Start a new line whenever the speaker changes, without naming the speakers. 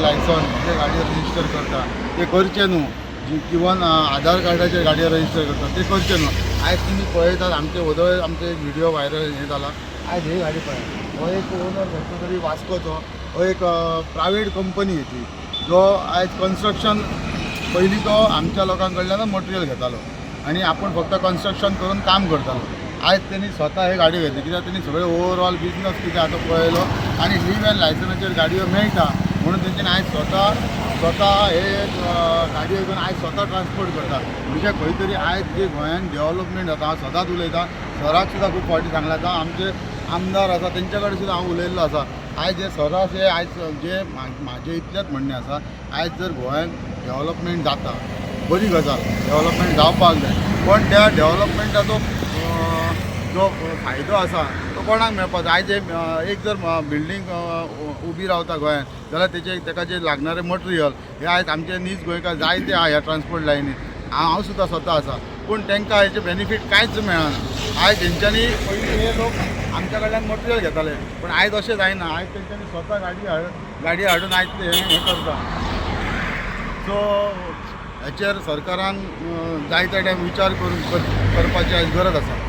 Licence जे गाडी register करता ते करचे न्हू, किंवा आधार कार्डाचेर गाडी रजिस्टर करता ते करचे न्हू. आयज तुमी पळयतात आमचे वदळ आमचे व्हिडिओ व्हायरल हे जाला. आयज ही गाडी पळय, हो एक ओनर भेटतो तरी वास्कोचो, हो एक प्रायवेट कंपनी येची जो आयज कन्स्ट्रक्शन पयलीं तो आमच्या लोकां कडल्यान मटेरियल घेतालो आनी आपण फक्त कन्स्ट्रक्शन करून काम करतालो. आयज त्यांनी स्वता हे गाडी घेतली कित्याक त्यांनी सगळे ओवरऑल बिजनस कितें आतां पळयलो आनी लिव एंड लायसनाचेर गाडयो मेळटा म्हणून तेंच्यांनी आयज स्वता हे गाडयो घेवन आयज स्वता ट्रान्सपोर्ट करता. म्हणजे खंय तरी आयज जे गोंयान डेव्हलपमेंट जाता, हांव सदांच उलयतां, सराक सुद्दां खूब फावटी सांगला आसा, आमचे आमदार आसा तेंच्या कडेन सुद्दां हांव उलयल्लो आसा. आयज जे सरास हे आयज जे म्हाजें इतलेंच म्हणणें आसा, आयज जर गोंयान डेव्हलपमेंट जाता, बरी गजाल, डेव्हलपमेंट जावपाक जाय, पण त्या डेव्हलपमेंटाचो जो फायदो आसा तो कोणाक मेळपाक जाय. आयज एक जर बिल्डींग उबी रावता गोंयान जाल्यार ताका जे लागणारे मटेरियल हे आयज आमचे नीज गोंयकार जायते आहा ह्या ट्रान्सपोर्ट लायनीन. हांव सुद्दां स्वता आसा, पूण तांकां हेचे बेनिफीट कांयच मेळना. आयज तेंच्यांनी पयलीं हे लोक आमच्या कडल्यान मटेरियल घेताले, पण आयज अशें जायना. आयज तेंच्यांनी स्वता गाडी हाडून आयज ते हें करता. सो हेचेर सरकारान जायत्या टायम विचार करपाची आयज गरज आसा.